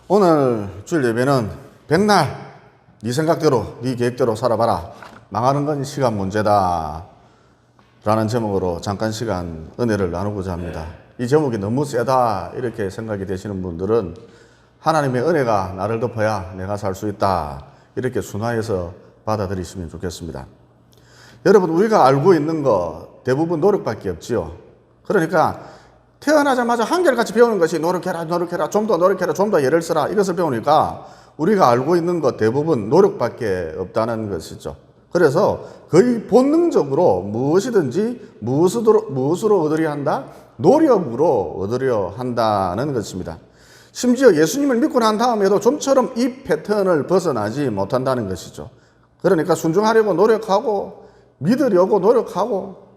오늘 주일 예배는 백날 네 생각대로 네 계획대로 살아봐라, 망하는 건 시간 문제다 라는 제목으로 잠깐 시간 은혜를 나누고자 합니다. 이 제목이 너무 세다 이렇게 생각이 되시는 분들은 하나님의 은혜가 나를 덮어야 내가 살 수 있다 이렇게 순화해서 받아들이시면 좋겠습니다. 여러분, 우리가 알고 있는 거 대부분 노력밖에 없지요. 그러니까 태어나자마자 한결같이 배우는 것이 노력해라, 좀 더 노력해라, 좀 더 예를 써라, 이것을 배우니까 우리가 알고 있는 것 대부분 노력밖에 없다는 것이죠. 그래서 거의 본능적으로 무엇이든지 무엇으로 얻으려 한다? 노력으로 얻으려 한다는 것입니다. 심지어 예수님을 믿고 난 다음에도 좀처럼 이 패턴을 벗어나지 못한다는 것이죠. 그러니까 순종하려고 노력하고, 믿으려고 노력하고,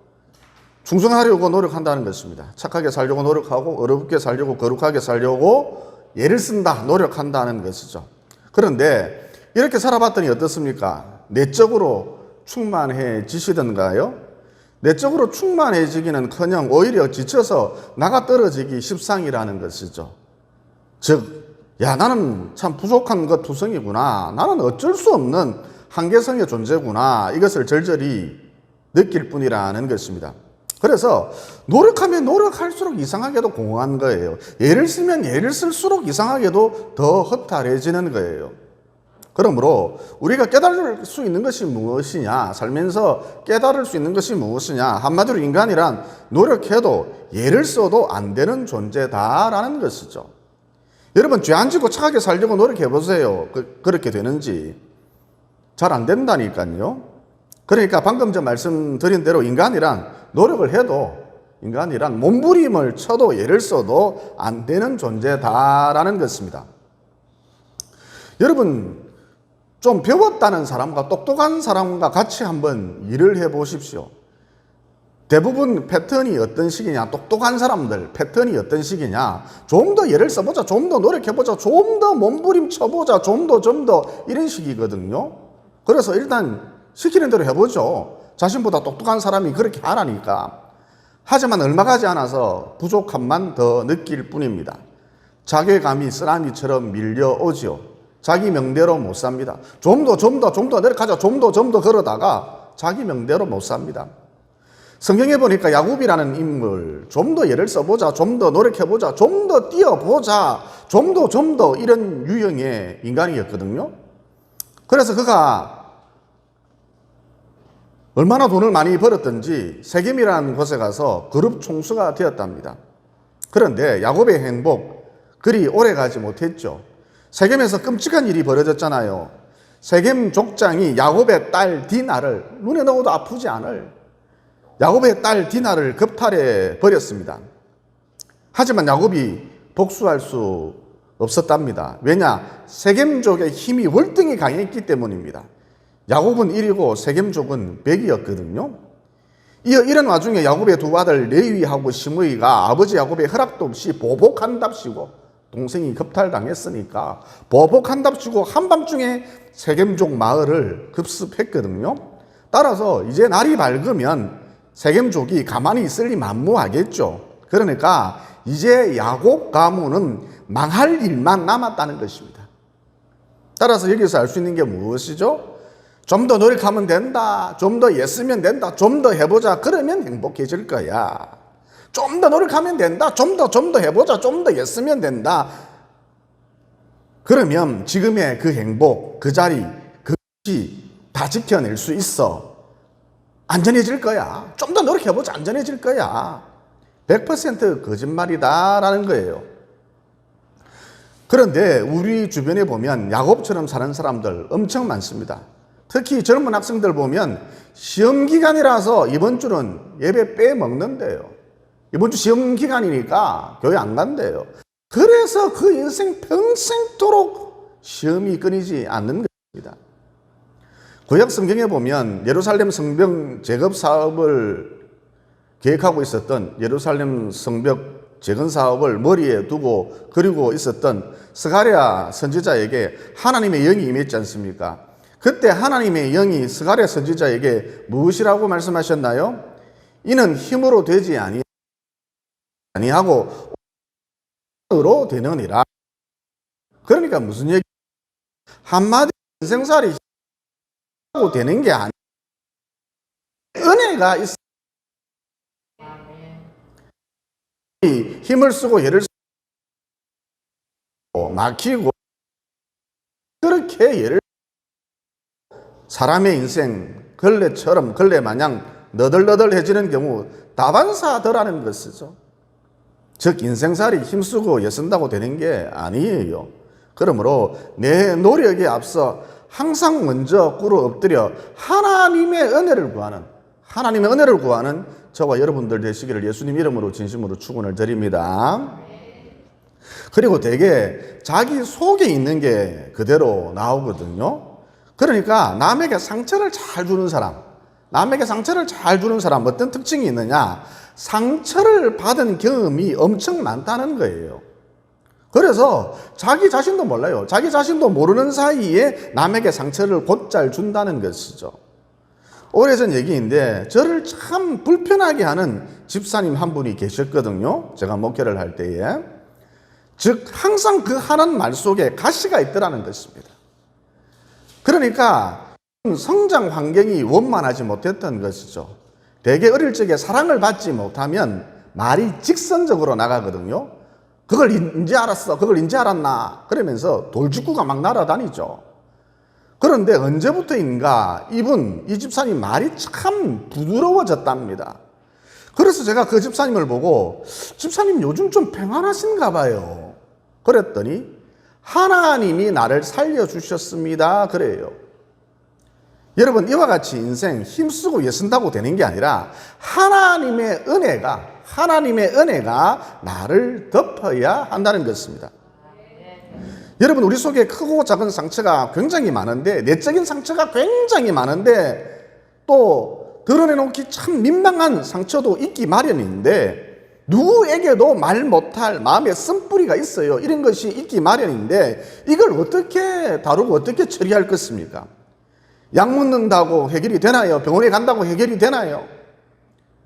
충성하려고 노력한다는 것입니다. 착하게 살려고 노력하고, 어렵게 살려고, 거룩하게 살려고 애를 쓴다, 노력한다는 것이죠. 그런데 이렇게 살아봤더니 어떻습니까? 내적으로 충만해지시던가요? 내적으로 충만해지기는커녕 오히려 지쳐서 나가 떨어지기 십상이라는 것이죠. 즉, 야, 나는 참 부족한 것 투성이구나, 나는 어쩔 수 없는 한계성의 존재구나, 이것을 절절히 느낄 뿐이라는 것입니다. 그래서 노력하면 노력할수록 이상하게도 공허한 거예요. 예를 쓰면 예를 쓸수록 이상하게도 더 허탈해지는 거예요. 그러므로 우리가 깨달을 수 있는 것이 무엇이냐, 살면서 깨달을 수 있는 것이 무엇이냐, 한마디로 인간이란 노력해도 예를 써도 안 되는 존재다라는 것이죠. 여러분, 죄 안 지고 착하게 살려고 노력해보세요. 그렇게 되는지. 잘 안 된다니까요. 그러니까 방금 전 말씀드린 대로 인간이란 노력을 해도, 인간이란 몸부림을 쳐도 예를 써도 안 되는 존재다라는 것입니다. 여러분, 좀 배웠다는 사람과 똑똑한 사람과 같이 한번 일을 해보십시오. 대부분 패턴이 어떤 식이냐, 똑똑한 사람들 패턴이 어떤 식이냐, 좀 더 예를 써보자, 좀 더 노력해보자, 좀 더 몸부림 쳐보자, 좀 더 이런 식이거든요. 그래서 일단 시키는 대로 해보죠. 자신보다 똑똑한 사람이 그렇게 하라니까. 하지만 얼마 가지 않아서 부족함만 더 느낄 뿐입니다. 자괴감이 쓰나미처럼 밀려오지요. 자기 명대로 못 삽니다. 좀 더 노력하자, 좀 더 그러다가 자기 명대로 못 삽니다. 성경에 보니까 야곱이라는 인물, 좀 더 예를 써보자, 좀 더 노력해보자, 좀 더 뛰어보자, 좀 더 이런 유형의 인간이었거든요. 그래서 그가 얼마나 돈을 많이 벌었던지 세겜이라는 곳에 가서 그룹 총수가 되었답니다. 그런데 야곱의 행복 그리 오래 가지 못했죠. 세겜에서 끔찍한 일이 벌어졌잖아요. 세겜 족장이 야곱의 딸 디나를, 눈에 넣어도 아프지 않을 야곱의 딸 디나를 겁탈해 버렸습니다. 하지만 야곱이 복수할 수 없었답니다. 왜냐? 세겜족의 힘이 월등히 강했기 때문입니다. 야곱은 1이고 세겜족은 100이었거든요. 이런 와중에 야곱의 두 아들 레위하고 시므이가 아버지 야곱의 허락도 없이 보복한답시고, 동생이 겁탈당했으니까 보복한답시고 한밤중에 세겜족 마을을 급습했거든요. 따라서 이제 날이 밝으면 세겜족이 가만히 있을 리 만무하겠죠. 그러니까 이제 야곱 가문은 망할 일만 남았다는 것입니다. 따라서 여기서 알 수 있는 게 무엇이죠? 좀 더 노력하면 된다, 좀 더 애쓰면 된다, 좀 더 해보자, 그러면 행복해질 거야. 좀 더 노력하면 된다, 좀 더 해보자, 좀 더 애쓰면 된다, 그러면 지금의 그 행복, 그 자리, 그것이 다 지켜낼 수 있어. 안전해질 거야. 좀 더 노력해보자, 안전해질 거야. 100% 거짓말이다라는 거예요. 그런데 우리 주변에 보면 야곱처럼 사는 사람들 엄청 많습니다. 특히 젊은 학생들 보면 시험 기간이라서 이번 주는 예배 빼먹는데요. 이번 주 시험 기간이니까 교회 안 간대요. 그래서 그 인생 평생토록 시험이 끊이지 않는 것입니다. 구약 성경에 보면 예루살렘 성벽 재건 사업을 계획하고 있었던, 예루살렘 성벽 재건 사업을 머리에 두고 그리고 있었던 스가랴 선지자에게 하나님의 영이 임했지 않습니까? 그때 하나님의 영이 스가랴 선지자에게 무엇이라고 말씀하셨나요? 이는 힘으로 되지 아니하고 으로 되느니라. 그러니까 무슨 얘기? 한마디 인생살이 하고 되는 게 아니에요. 은혜가 있어. 힘을 쓰고 애를 쓰고 막히고 그렇게 예를 사람의 인생 걸레처럼 걸레 마냥 너덜너덜해지는 경우 다반사더라는 것이죠. 즉 인생살이 힘쓰고 애쓴다고 되는 게 아니에요. 그러므로 내 노력에 앞서 항상 먼저 꿇어 엎드려 하나님의 은혜를 구하는 저와 여러분들 되시기를 예수님 이름으로 진심으로 축원을 드립니다. 그리고 대개 자기 속에 있는 게 그대로 나오거든요. 그러니까 남에게 상처를 잘 주는 사람, 어떤 특징이 있느냐? 상처를 받은 경험이 엄청 많다는 거예요. 그래서 자기 자신도 몰라요. 자기 자신도 모르는 사이에 남에게 상처를 곧잘 준다는 것이죠. 오래전 얘기인데 저를 참 불편하게 하는 집사님 한 분이 계셨거든요. 제가 목회를 할 때에. 즉 항상 그 하는 말 속에 가시가 있더라는 것입니다. 그러니까 성장 환경이 원만하지 못했던 것이죠. 대개 어릴 적에 사랑을 받지 못하면 말이 직선적으로 나가거든요. 그걸 인제 알았어, 그걸 인제 알았나 그러면서 돌직구가 막 날아다니죠. 그런데 언제부터인가 이 집사님 말이 참 부드러워졌답니다. 그래서 제가 그 집사님을 보고 집사님 요즘 좀 평안하신가 봐요. 그랬더니 하나님이 나를 살려주셨습니다 그래요. 여러분 이와 같이 인생 힘쓰고 애쓴다고 되는 게 아니라 하나님의 은혜가 나를 덮어야 한다는 것입니다. 여러분 우리 속에 크고 작은 상처가 굉장히 많은데 내적인 상처가 굉장히 많은데 또 드러내놓기 참 민망한 상처도 있기 마련인데 누구에게도 말 못할 마음의 쓴뿌리가 있어요. 이런 것이 있기 마련인데 이걸 어떻게 다루고 어떻게 처리할 것입니까? 약 먹는다고 해결이 되나요? 병원에 간다고 해결이 되나요?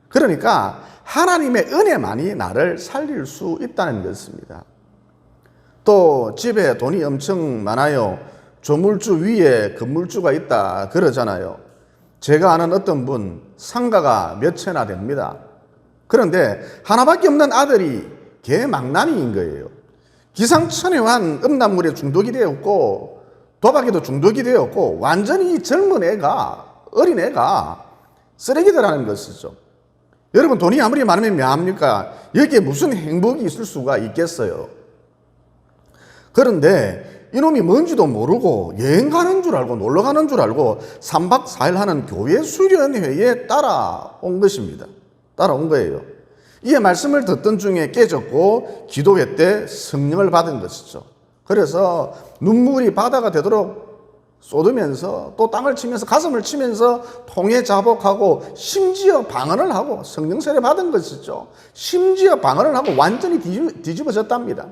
그러니까 하나님의 은혜만이 나를 살릴 수 있다는 것입니다. 또 집에 돈이 엄청 많아요. 조물주 위에 건물주가 있다 그러잖아요. 제가 아는 어떤 분 상가가 몇 채나 됩니다. 그런데 하나밖에 없는 아들이 개망나니인 거예요. 기상천외한 음란물에 중독이 되었고 도박에도 중독이 되었고 완전히 젊은 애가 어린 애가 쓰레기더라는 것이죠. 여러분 돈이 아무리 많으면 뭐합니까? 여기에 무슨 행복이 있을 수가 있겠어요. 그런데 이놈이 뭔지도 모르고 여행 가는 줄 알고 놀러 가는 줄 알고 3박 4일 하는 교회 수련회에 따라온 것입니다. 따라온 거예요. 이에 말씀을 듣던 중에 깨졌고 기도회 때 성령을 받은 것이죠. 그래서 눈물이 바다가 되도록 쏟으면서 또 땅을 치면서 가슴을 치면서 통해 자복하고 심지어 방언을 하고 성령 세례 받은 것이죠. 심지어 방언을 하고 완전히 뒤집어졌답니다.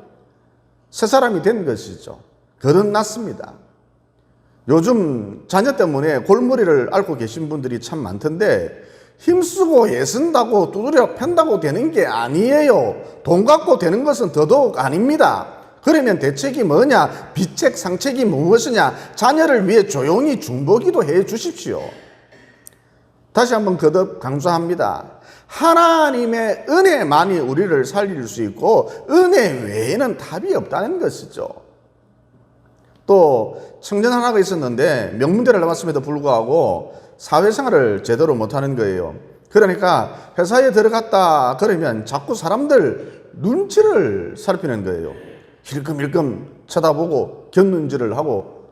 새 사람이 된 것이죠. 거듭났습니다. 요즘 자녀 때문에 골머리를 앓고 계신 분들이 참 많던데 힘쓰고 애쓴다고 두드려 팬다고 되는 게 아니에요. 돈 갖고 되는 것은 더더욱 아닙니다. 그러면 대책이 뭐냐? 비책 상책이 무엇이냐? 자녀를 위해 조용히 중보기도 해 주십시오. 다시 한번 거듭 강조합니다. 하나님의 은혜만이 우리를 살릴 수 있고 은혜 외에는 답이 없다는 것이죠. 또 청년 하나가 있었는데 명문대를 나왔음에도 불구하고 사회생활을 제대로 못하는 거예요. 그러니까 회사에 들어갔다 그러면 자꾸 사람들 눈치를 살피는 거예요. 힐끔힐끔 쳐다보고 곁눈질을 하고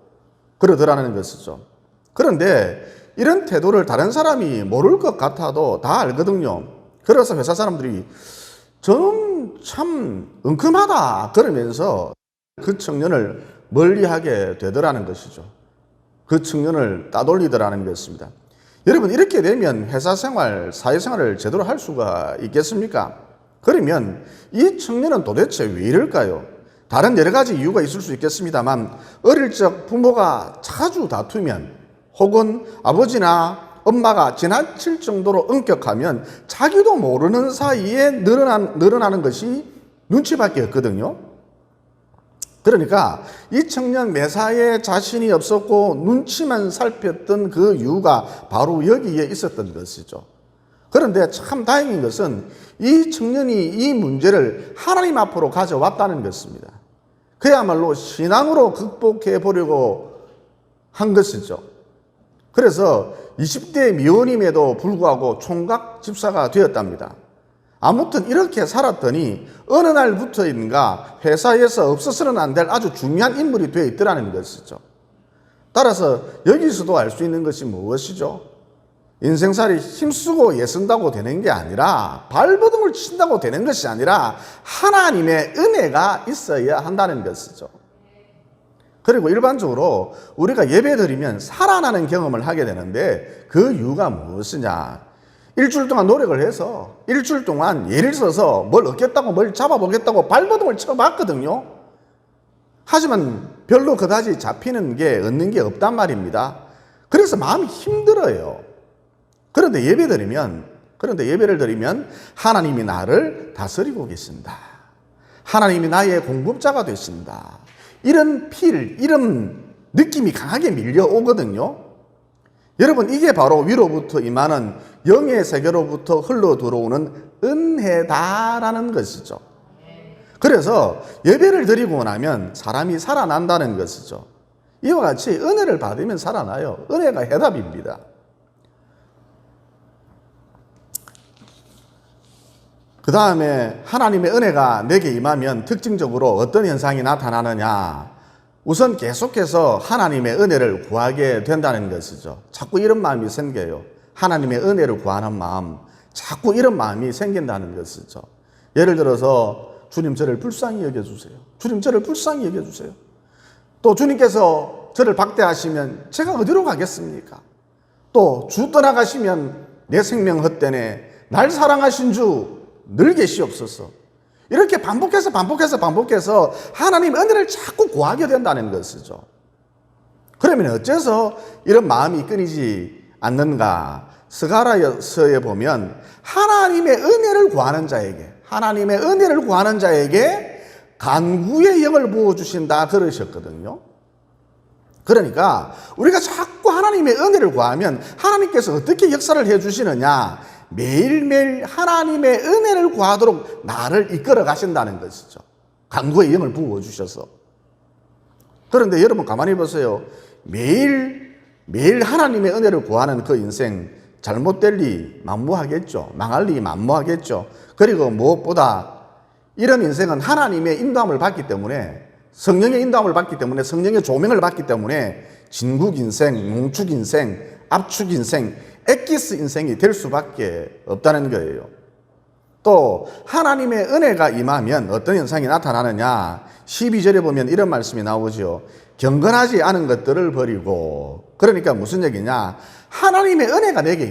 그러더라는 것이죠. 그런데 이런 태도를 다른 사람이 모를 것 같아도 다 알거든요. 그래서 회사 사람들이 저는 참 은큼하다 그러면서 그 청년을 멀리하게 되더라는 것이죠. 그 청년을 따돌리더라는 것입니다. 여러분 이렇게 되면 회사 생활, 사회생활을 제대로 할 수가 있겠습니까? 그러면 이 청년은 도대체 왜 이럴까요? 다른 여러 가지 이유가 있을 수 있겠습니다만 어릴 적 부모가 자주 다투면 혹은 아버지나 엄마가 지나칠 정도로 엄격하면 자기도 모르는 사이에 늘어나는 것이 눈치밖에 없거든요. 그러니까 이 청년 매사에 자신이 없었고 눈치만 살폈던 그 이유가 바로 여기에 있었던 것이죠. 그런데 참 다행인 것은 이 청년이 이 문제를 하나님 앞으로 가져왔다는 것입니다. 그야말로 신앙으로 극복해 보려고 한 것이죠. 그래서 20대 미혼임에도 불구하고 총각 집사가 되었답니다. 아무튼 이렇게 살았더니 어느 날부터인가 회사에서 없어서는 안 될 아주 중요한 인물이 되어 있더라는 것이죠. 따라서 여기서도 알 수 있는 것이 무엇이죠? 인생살이 힘쓰고 애쓴다고 되는 게 아니라, 발버둥을 친다고 되는 것이 아니라 하나님의 은혜가 있어야 한다는 것이죠. 그리고 일반적으로 우리가 예배드리면 살아나는 경험을 하게 되는데 그 이유가 무엇이냐? 일주일 동안 노력을 해서 일주일 동안 예를 써서 뭘 얻겠다고 뭘 잡아보겠다고 발버둥을 쳐봤거든요. 하지만 별로 그다지 잡히는 게 얻는 게 없단 말입니다. 그래서 마음이 힘들어요. 그런데 예배를 드리면 하나님이 나를 다스리고 계신다. 하나님이 나의 공급자가 되신다. 이런 이런 느낌이 강하게 밀려오거든요. 여러분, 이게 바로 위로부터 임하는 영의 세계로부터 흘러 들어오는 은혜다라는 것이죠. 그래서 예배를 드리고 나면 사람이 살아난다는 것이죠. 이와 같이 은혜를 받으면 살아나요. 은혜가 해답입니다. 그 다음에 하나님의 은혜가 내게 임하면 특징적으로 어떤 현상이 나타나느냐. 우선 계속해서 하나님의 은혜를 구하게 된다는 것이죠. 자꾸 이런 마음이 생겨요. 하나님의 은혜를 구하는 마음, 자꾸 이런 마음이 생긴다는 것이죠. 예를 들어서 주님 저를 불쌍히 여겨주세요. 주님 저를 불쌍히 여겨주세요. 또 주님께서 저를 박대하시면 제가 어디로 가겠습니까? 또 주 떠나가시면 내 생명 헛되네. 날 사랑하신 주 늘 계시옵소서. 이렇게 반복해서 하나님 은혜를 자꾸 구하게 된다는 것이죠. 그러면 어째서 이런 마음이 끊이지 않는가? 스가랴서에 보면 하나님의 은혜를 구하는 자에게 간구의 영을 부어주신다 그러셨거든요. 그러니까 우리가 자꾸 하나님의 은혜를 구하면 하나님께서 어떻게 역사를 해주시느냐? 매일매일 하나님의 은혜를 구하도록 나를 이끌어 가신다는 것이죠. 간구의 영을 부어주셔서. 그런데 여러분 가만히 보세요. 매일 하나님의 은혜를 구하는 그 인생 잘못될 리 만무하겠죠. 망할 리 만무하겠죠. 그리고 무엇보다 이런 인생은 하나님의 인도함을 받기 때문에, 성령의 인도함을 받기 때문에, 성령의 조명을 받기 때문에 진국 인생, 농축 인생, 압축 인생, 엑기스 인생이 될 수밖에 없다는 거예요. 또 하나님의 은혜가 임하면 어떤 현상이 나타나느냐? 12절에 보면 이런 말씀이 나오죠. 경건하지 않은 것들을 버리고. 그러니까 무슨 얘기냐? 하나님의 은혜가 내게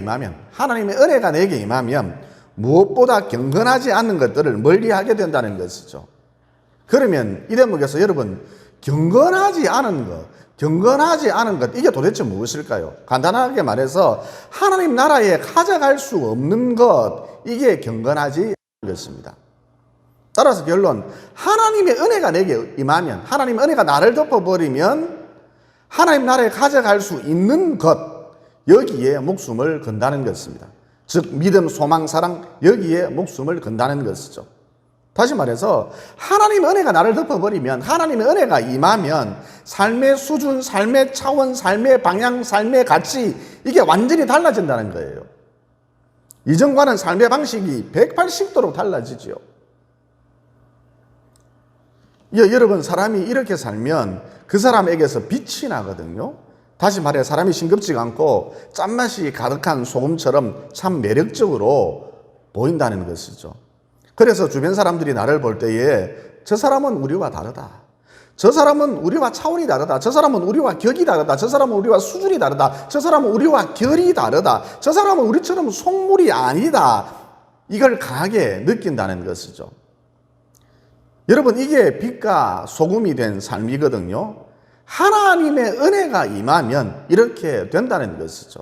임하면 무엇보다 경건하지 않은 것들을 멀리하게 된다는 것이죠. 그러면 이 대목에서 여러분, 경건하지 않은 것, 이게 도대체 무엇일까요? 간단하게 말해서 하나님 나라에 가져갈 수 없는 것, 이게 경건하지 않은 것입니다. 따라서 결론, 하나님의 은혜가 내게 임하면, 하나님의 은혜가 나를 덮어버리면 하나님 나라에 가져갈 수 있는 것, 여기에 목숨을 건다는 것입니다. 즉 믿음, 소망, 사랑, 여기에 목숨을 건다는 것이죠. 다시 말해서 하나님의 은혜가 나를 덮어버리면, 하나님의 은혜가 임하면 삶의 수준, 삶의 차원, 삶의 방향, 삶의 가치, 이게 완전히 달라진다는 거예요. 이전과는 삶의 방식이 180도로 달라지죠. 여러분, 사람이 이렇게 살면 그 사람에게서 빛이 나거든요. 다시 말해 사람이 싱겁지가 않고 짠맛이 가득한 소금처럼 참 매력적으로 보인다는 것이죠. 그래서 주변 사람들이 나를 볼 때에 저 사람은 우리와 다르다. 저 사람은 우리와 차원이 다르다. 저 사람은 우리와 격이 다르다. 저 사람은 우리와 수준이 다르다. 저 사람은 우리와 결이 다르다. 저 사람은 우리처럼 속물이 아니다. 이걸 강하게 느낀다는 것이죠. 여러분, 이게 빛과 소금이 된 삶이거든요. 하나님의 은혜가 임하면 이렇게 된다는 것이죠.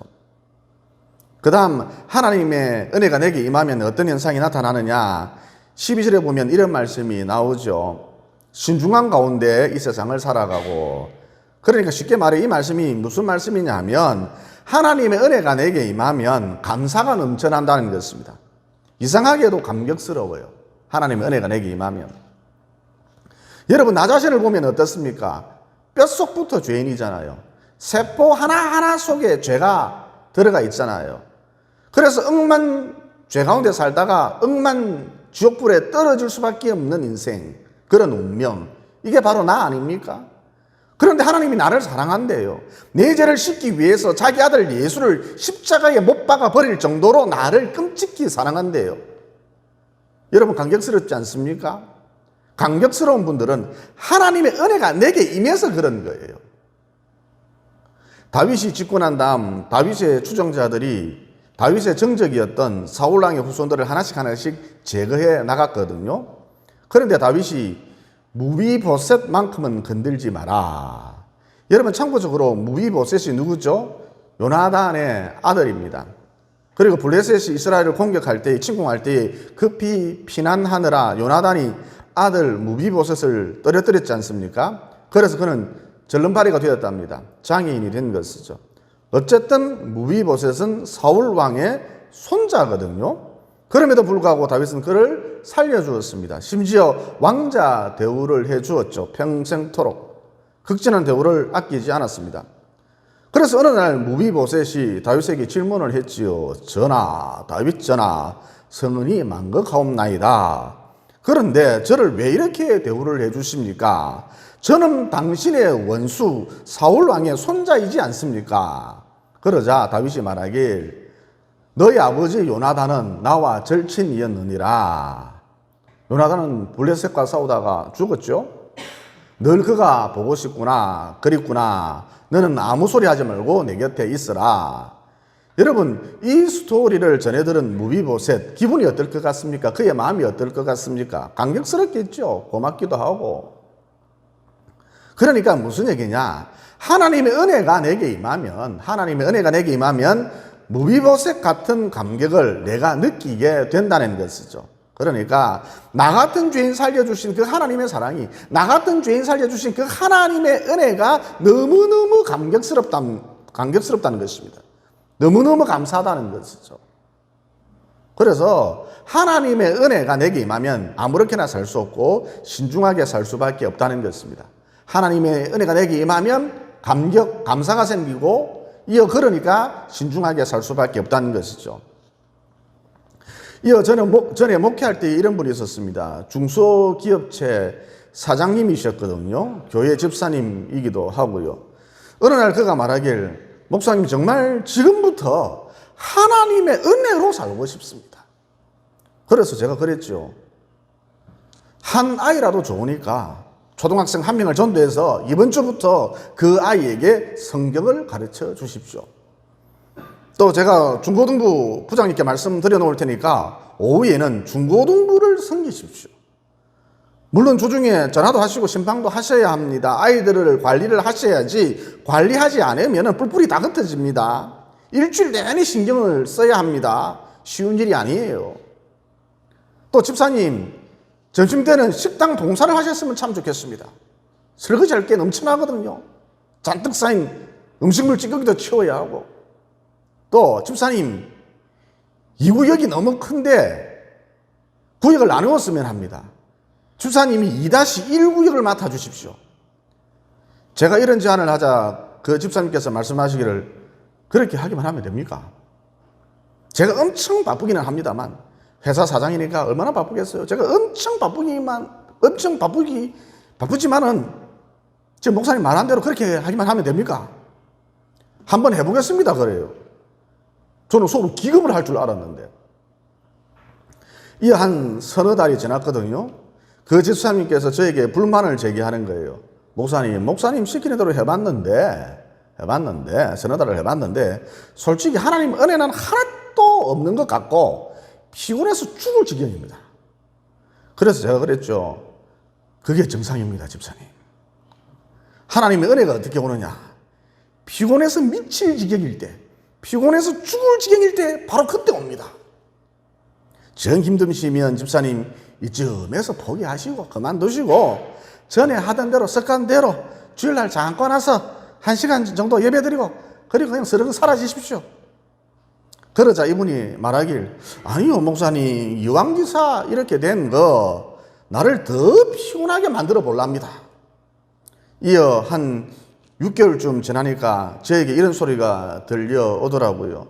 그 다음 하나님의 은혜가 내게 임하면 어떤 현상이 나타나느냐? 12절에 보면 이런 말씀이 나오죠. 신중한 가운데 이 세상을 살아가고, 그러니까 쉽게 말해 이 말씀이 무슨 말씀이냐 하면 하나님의 은혜가 내게 임하면 감사가 넘쳐난다는 것입니다. 이상하게도 감격스러워요. 하나님의 은혜가 내게 임하면. 여러분, 나 자신을 보면 어떻습니까? 뼛속부터 죄인이잖아요. 세포 하나하나 속에 죄가 들어가 있잖아요. 그래서 억만 죄 가운데 살다가 억만 지옥불에 떨어질 수밖에 없는 인생, 그런 운명, 이게 바로 나 아닙니까? 그런데 하나님이 나를 사랑한대요. 내 죄를 씻기 위해서 자기 아들 예수를 십자가에 못 박아 버릴 정도로 나를 끔찍히 사랑한대요. 여러분, 감격스럽지 않습니까? 감격스러운 분들은 하나님의 은혜가 내게 임해서 그런 거예요. 다윗이 짓고 난 다음 다윗의 추종자들이 다윗의 정적이었던 사울왕의 후손들을 하나씩 제거해 나갔거든요. 그런데 다윗이 무비보셋만큼은 건들지 마라. 여러분, 참고적으로 무비보셋이 누구죠? 요나단의 아들입니다. 그리고 블레셋이 이스라엘을 공격할 때, 침공할 때 급히 피난하느라 요나단이 아들 무비보셋을 떨어뜨렸지 않습니까? 그래서 그는 절름발이가 되었답니다. 장애인이 된 것이죠. 어쨌든 무비보셋은 사울 왕의 손자거든요. 그럼에도 불구하고 다윗은 그를 살려주었습니다. 심지어 왕자 대우를 해주었죠. 평생토록 극진한 대우를 아끼지 않았습니다. 그래서 어느 날 무비보셋이 다윗에게 질문을 했지요. 전하, 다윗 전하, 성은이 만극하옵나이다. 그런데 저를 왜 이렇게 대우를 해주십니까? 저는 당신의 원수 사울왕의 손자이지 않습니까? 그러자 다윗이 말하길, 너희 아버지 요나단은 나와 절친이었느니라. 요나단은 블레셋과 싸우다가 죽었죠. 늘 그가 보고 싶구나, 그립구나. 너는 아무 소리 하지 말고 내 곁에 있어라. 여러분, 이 스토리를 전해들은 무비보셋 기분이 어떨 것 같습니까? 그의 마음이 어떨 것 같습니까? 감격스럽겠죠. 고맙기도 하고. 그러니까 무슨 얘기냐? 하나님의 은혜가 내게 임하면, 무비보셋 같은 감격을 내가 느끼게 된다는 것이죠. 그러니까 나 같은 죄인 살려주신 그 하나님의 사랑이, 나 같은 죄인 살려주신 그 하나님의 은혜가 너무너무 감격스럽다는 것입니다. 너무너무 감사하다는 것이죠. 그래서 하나님의 은혜가 내게 임하면 아무렇게나 살 수 없고 신중하게 살 수밖에 없다는 것입니다. 하나님의 은혜가 내게 임하면 감사가 생기고, 그러니까 신중하게 살 수밖에 없다는 것이죠. 전에 목회할 때 이런 분이 있었습니다. 중소기업체 사장님이셨거든요. 교회 집사님이기도 하고요. 어느 날 그가 말하길, 목사님 정말 지금부터 하나님의 은혜로 살고 싶습니다. 그래서 제가 그랬죠. 한 아이라도 좋으니까 초등학생 한 명을 전도해서 이번 주부터 그 아이에게 성경을 가르쳐 주십시오. 또 제가 중고등부 부장님께 말씀드려 놓을 테니까 오후에는 중고등부를 섬기십시오. 물론 주중에 전화도 하시고 신방도 하셔야 합니다. 아이들을 관리를 하셔야지, 관리하지 않으면 뿔뿔이 다 흩어집니다. 일주일 내내 신경을 써야 합니다. 쉬운 일이 아니에요. 또 집사님, 점심때는 식당 봉사를 하셨으면 참 좋겠습니다. 설거지할 게 넘쳐나거든요. 잔뜩 쌓인 음식물 찌꺼기도 치워야 하고. 또 집사님, 이 구역이 너무 큰데 구역을 나누었으면 합니다. 집사님이 2-1 구역을 맡아주십시오. 제가 이런 제안을 하자 그 집사님께서 말씀하시기를, 그렇게 하기만 하면 됩니까? 제가 엄청 바쁘기는 합니다만, 회사 사장이니까 얼마나 바쁘겠어요. 제가 엄청 바쁘지만은 지금 목사님 말한 대로 그렇게 하기만 하면 됩니까? 한번 해보겠습니다. 그래요. 저는 속으로 기겁을 할 줄 알았는데, 이 한 서너 달이 지났거든요. 그 집사님께서 저에게 불만을 제기하는 거예요. 목사님 시키는 대로 해봤는데 서너 달을 해봤는데 솔직히 하나님 은혜는 하나도 없는 것 같고 피곤해서 죽을 지경입니다. 그래서 제가 그랬죠. 그게 정상입니다, 집사님. 하나님의 은혜가 어떻게 오느냐? 피곤해서 미칠 지경일 때, 피곤해서 죽을 지경일 때 바로 그때 옵니다. 정 힘드시면 집사님 이쯤에서 포기하시고 그만두시고 전에 하던 대로 습관대로 주일날 잠깐 와서 1시간 정도 예배드리고 그리고 그냥 스르륵 사라지십시오. 그러자 이분이 말하길, 아니요 목사님, 이왕지사 이렇게 된 거 나를 더 피곤하게 만들어 볼랍니다. 이어 한 6개월쯤 지나니까 저에게 이런 소리가 들려오더라고요.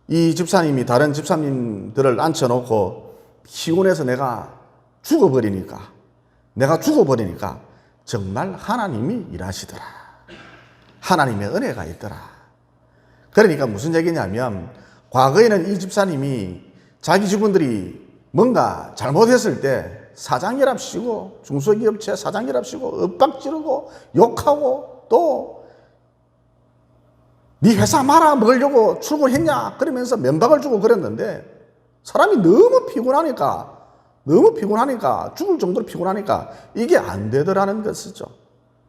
이 집사님이 다른 집사님들을 앉혀놓고 피곤해서 내가 죽어버리니까 정말 하나님이 일하시더라. 하나님의 은혜가 있더라. 그러니까 무슨 얘기냐면, 과거에는 이 집사님이 자기 직원들이 뭔가 잘못했을 때 사장이랍시고 중소기업체 사장이랍시고 윽박지르고 욕하고 또 네 회사 말아 먹으려고 출근했냐 그러면서 면박을 주고 그랬는데, 사람이 너무 피곤하니까 죽을 정도로 피곤하니까 이게 안 되더라는 것이죠.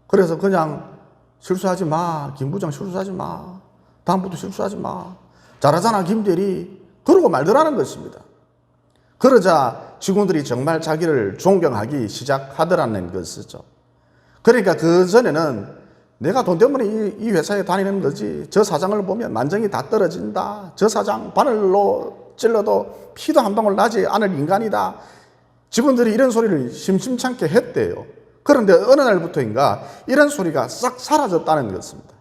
그래서 그냥 실수하지 마, 김 부장 실수하지 마, 다음부터 실수하지 마, 잘하잖아 김대리, 그러고 말더라는 것입니다. 그러자 직원들이 정말 자기를 존경하기 시작하더라는 것이죠. 그러니까 그 전에는 내가 돈 때문에 이 회사에 다니는 거지, 저 사장을 보면 만정이 다 떨어진다, 저 사장 바늘로 찔러도 피도 한 방울 나지 않을 인간이다, 직원들이 이런 소리를 심심찮게 했대요. 그런데 어느 날부터인가 이런 소리가 싹 사라졌다는 것입니다.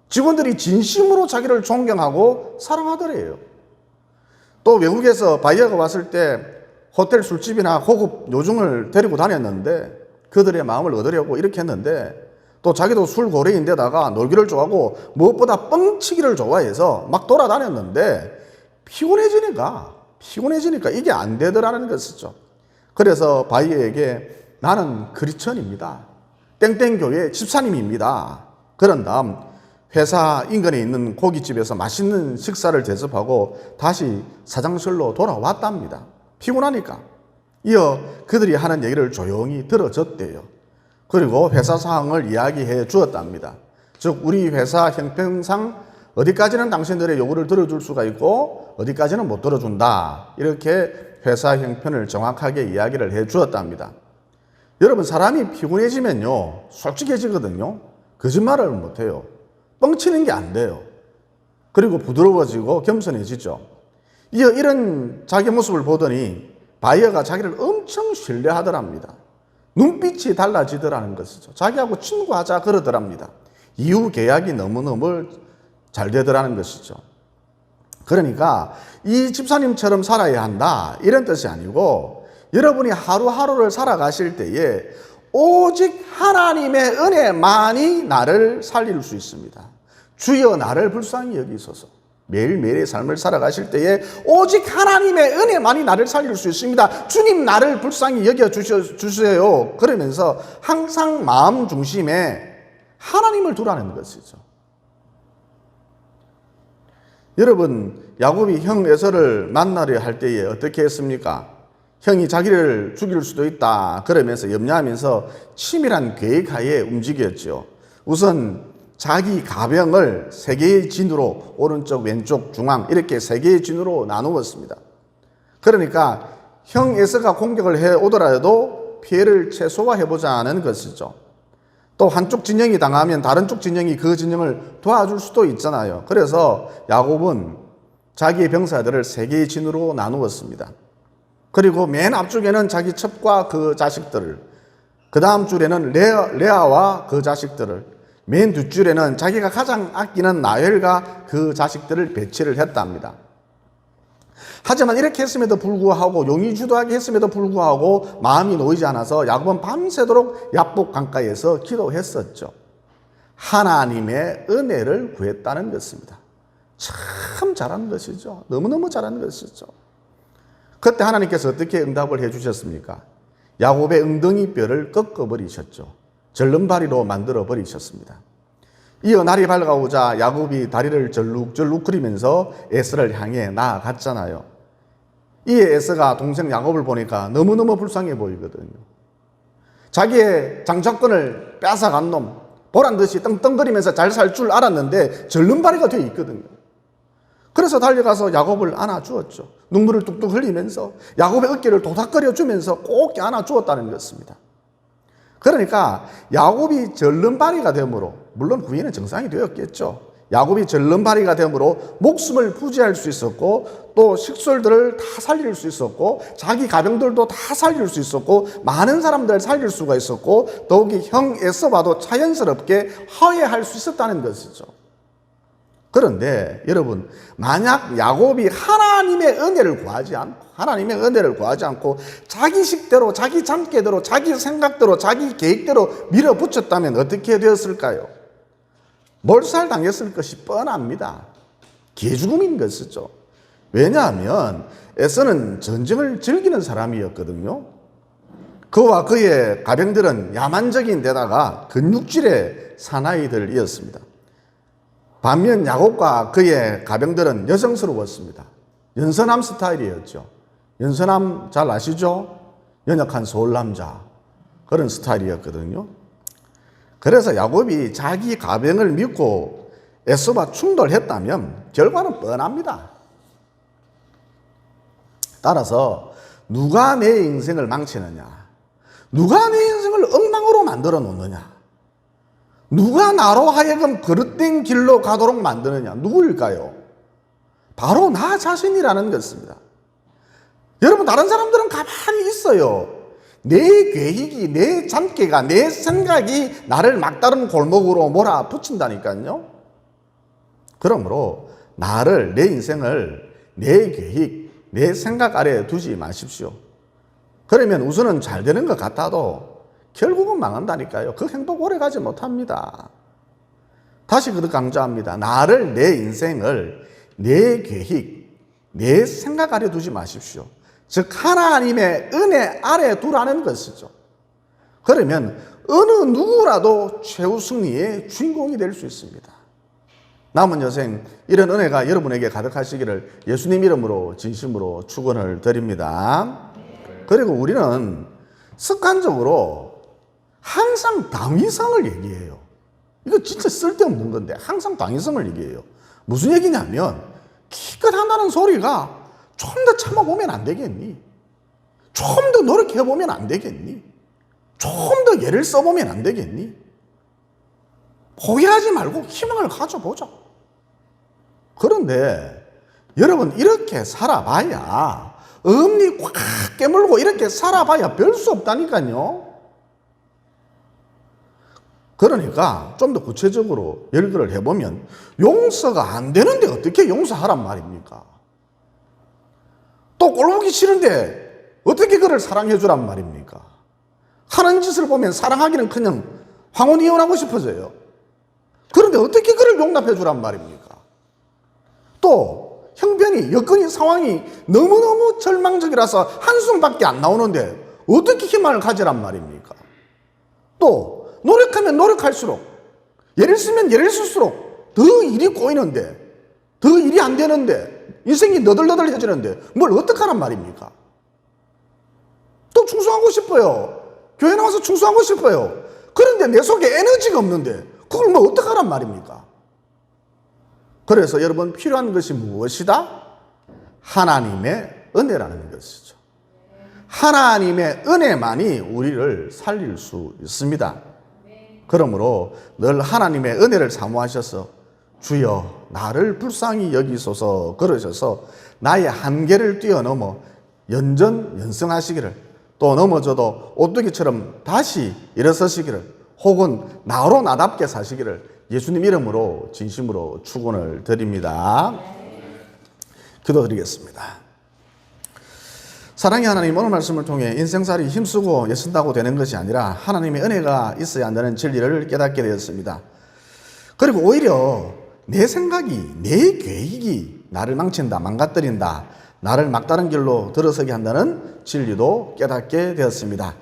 직원들이 진심으로 자기를 존경하고 사랑하더래요. 또 외국에서 바이어가 왔을 때 호텔 술집이나 고급 요중을 데리고 다녔는데 그들의 마음을 얻으려고 이렇게 했는데, 또 자기도 술고래인데다가 놀기를 좋아하고 무엇보다 뻥치기를 좋아해서 막 돌아다녔는데 피곤해지니까 이게 안 되더라는 것이죠. 그래서 바이어에게 나는 크리스천입니다, 땡땡교회 집사님입니다, 그런 다음 회사 인근에 있는 고깃집에서 맛있는 식사를 대접하고 다시 사장실로 돌아왔답니다. 피곤하니까. 이어 그들이 하는 얘기를 조용히 들어줬대요. 그리고 회사 상황을 이야기해 주었답니다. 즉 우리 회사 형평상 어디까지는 당신들의 요구를 들어줄 수가 있고 어디까지는 못 들어준다, 이렇게 회사 형편을 정확하게 이야기를 해 주었답니다. 여러분, 사람이 피곤해지면요 솔직해지거든요. 거짓말을 못해요. 뻥치는 게 안 돼요. 그리고 부드러워지고 겸손해지죠. 이런 자기 모습을 보더니 바이어가 자기를 엄청 신뢰하더랍니다. 눈빛이 달라지더라는 것이죠. 자기하고 친구하자 그러더랍니다. 이후 계약이 너무너무 잘 되더라는 것이죠. 그러니까 이 집사님처럼 살아야 한다, 이런 뜻이 아니고, 여러분이 하루하루를 살아가실 때에 오직 하나님의 은혜만이 나를 살릴 수 있습니다. 주여 나를 불쌍히 여기소서. 매일매일의 삶을 살아가실 때에 오직 하나님의 은혜만이 나를 살릴 수 있습니다. 주님 나를 불쌍히 여겨주세요. 그러면서 항상 마음 중심에 하나님을 두라는 것이죠. 여러분, 야곱이 형 에서를 만나려 할 때에 어떻게 했습니까? 형이 자기를 죽일 수도 있다 그러면서 염려하면서 치밀한 계획하에 움직였죠. 우선 자기 가병을 세 개의 진으로, 오른쪽, 왼쪽, 중앙 이렇게 세 개의 진으로 나누었습니다. 그러니까 형 에서가 공격을 해오더라도 피해를 최소화해보자는 것이죠. 또 한쪽 진영이 당하면 다른 쪽 진영이 그 진영을 도와줄 수도 있잖아요. 그래서 야곱은 자기의 병사들을 세 개의 진으로 나누었습니다. 그리고 맨 앞쪽에는 자기 첩과 그 자식들을, 그 다음 줄에는 레아와 그 자식들을, 맨 뒷줄에는 자기가 가장 아끼는 라헬과 그 자식들을 배치를 했답니다. 하지만 이렇게 했음에도 불구하고, 용이 주도하게 했음에도 불구하고 마음이 놓이지 않아서 야곱은 밤새도록 야복 강가에서 기도했었죠. 하나님의 은혜를 구했다는 것입니다. 참 잘하는 것이죠. 너무너무 잘하는 것이죠. 그때 하나님께서 어떻게 응답을 해 주셨습니까? 야곱의 엉덩이 뼈를 꺾어버리셨죠. 절름발이로 만들어 버리셨습니다. 이어 날이 밝아오자 야곱이 다리를 절룩절룩 그리면서 에서를 향해 나아갔잖아요. 이에 에서가 동생 야곱을 보니까 너무너무 불쌍해 보이거든요. 자기의 장자권을 뺏어간 놈, 보란듯이 떵떵거리면서 잘 살 줄 알았는데 절름발이가 되어 있거든요. 그래서 달려가서 야곱을 안아주었죠. 눈물을 뚝뚝 흘리면서 야곱의 어깨를 도닥거려 주면서 꼭 안아주었다는 것입니다. 그러니까 야곱이 절름발이가 되므로, 물론 후에는 정상이 되었겠죠. 야곱이 절름발이가 되므로 목숨을 부지할 수 있었고, 또 식솔들을 다 살릴 수 있었고, 자기 가병들도 다 살릴 수 있었고, 많은 사람들을 살릴 수가 있었고, 더욱이 형 에서봐도 자연스럽게 화해할 수 있었다는 것이죠. 그런데 여러분, 만약 야곱이 하나님의 은혜를 구하지 않고 자기 식대로, 자기 잠깨대로, 자기 생각대로, 자기 계획대로 밀어붙였다면 어떻게 되었을까요? 몰살당했을 것이 뻔합니다. 개죽음인 것이죠. 왜냐하면 에서는 전쟁을 즐기는 사람이었거든요. 그와 그의 가병들은 야만적인 데다가 근육질의 사나이들이었습니다. 반면 야곱과 그의 가병들은 여성스러웠습니다. 연서남 스타일이었죠. 연서남 잘 아시죠? 연약한 소울남자, 그런 스타일이었거든요. 그래서 야곱이 자기 가병을 믿고 에서와 충돌했다면 결과는 뻔합니다. 따라서 누가 내 인생을 망치느냐, 누가 내 인생을 엉망으로 만들어 놓느냐, 누가 나로 하여금 그릇된 길로 가도록 만드느냐, 누구일까요? 바로 나 자신이라는 것입니다. 여러분, 다른 사람들은 가만히 있어요. 내 계획이, 내 잠깨가, 내 생각이 나를 막다른 골목으로 몰아붙인다니까요. 그러므로 나를, 내 인생을 내 계획, 내 생각 아래에 두지 마십시오. 그러면 우선은 잘 되는 것 같아도 결국은 망한다니까요. 그 행복 오래 가지 못합니다. 다시 그렇게 강조합니다. 나를, 내 인생을 내 계획, 내 생각 아래 두지 마십시오. 즉 하나님의 은혜 아래 두라는 것이죠. 그러면 어느 누구라도 최후 승리의 주인공이 될 수 있습니다. 남은 여생 이런 은혜가 여러분에게 가득하시기를 예수님 이름으로 진심으로 축원을 드립니다. 그리고 우리는 습관적으로 항상 당위성을 얘기해요. 이거 진짜 쓸데없는 건데 항상 당위성을 얘기해요. 무슨 얘기냐면 기껏 한다는 소리가 좀 더 참아보면 안 되겠니? 좀 더 노력해보면 안 되겠니? 좀 더 예를 써보면 안 되겠니? 포기하지 말고 희망을 가져보자. 그런데 여러분, 이렇게 살아봐야, 엄니 꽉 깨물고 이렇게 살아봐야 별 수 없다니까요. 그러니까 좀 더 구체적으로 열거를 해보면 용서가 안 되는데 어떻게 용서하란 말입니까? 또 꼴보기 싫은데 어떻게 그를 사랑해 주란 말입니까? 하는 짓을 보면 사랑하기는 그냥 황혼이혼하고 싶어져요. 그런데 어떻게 그를 용납해 주란 말입니까? 또 형편이, 여건이, 상황이 너무너무 절망적이라서 한숨밖에 안 나오는데 어떻게 희망을 가지란 말입니까? 또 노력하면 노력할수록, 예를 쓰면 예를 쓸수록 더 일이 꼬이는데, 더 일이 안 되는데, 인생이 너덜너덜해지는데 뭘 어떡하란 말입니까? 또 충성하고 싶어요. 교회 나와서 충성하고 싶어요. 그런데 내 속에 에너지가 없는데 그걸 뭐 어떡하란 말입니까? 그래서 여러분, 필요한 것이 무엇이다? 하나님의 은혜라는 것이죠. 하나님의 은혜만이 우리를 살릴 수 있습니다. 그러므로 늘 하나님의 은혜를 사모하셔서 주여 나를 불쌍히 여기소서 그러셔서 나의 한계를 뛰어넘어 연전연승하시기를, 또 넘어져도 오뚜기처럼 다시 일어서시기를, 혹은 나로 나답게 사시기를 예수님 이름으로 진심으로 축원을 드립니다. 기도드리겠습니다. 사랑의 하나님, 오늘 말씀을 통해 인생살이 힘쓰고 애쓴다고 되는 것이 아니라 하나님의 은혜가 있어야 한다는 진리를 깨닫게 되었습니다. 그리고 오히려 내 생각이, 내 계획이 나를 망친다, 망가뜨린다, 나를 막다른 길로 들어서게 한다는 진리도 깨닫게 되었습니다.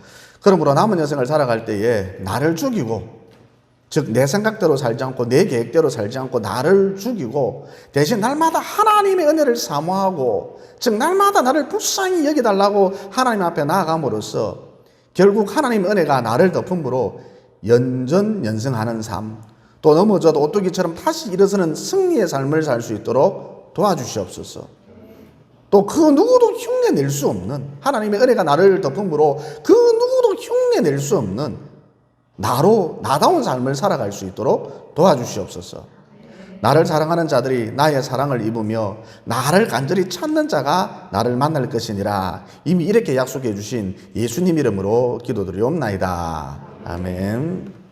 그러므로 남은 여생을 살아갈 때에 나를 죽이고, 즉 내 생각대로 살지 않고 내 계획대로 살지 않고 나를 죽이고, 대신 날마다 하나님의 은혜를 사모하고, 즉 날마다 나를 불쌍히 여기달라고 하나님 앞에 나아감으로써 결국 하나님의 은혜가 나를 덮음으로 연전연승하는 삶, 또 넘어져도 오뚜기처럼 다시 일어서는 승리의 삶을 살 수 있도록 도와주시옵소서. 또 그 누구도 흉내낼 수 없는, 하나님의 은혜가 나를 덮음으로 그 누구도 흉내낼 수 없는 나다운 삶을 살아갈 수 있도록 도와주시옵소서. 나를 사랑하는 자들이 나의 사랑을 입으며 나를 간절히 찾는 자가 나를 만날 것이니라. 이미 이렇게 약속해 주신 예수님 이름으로 기도드리옵나이다. 아멘.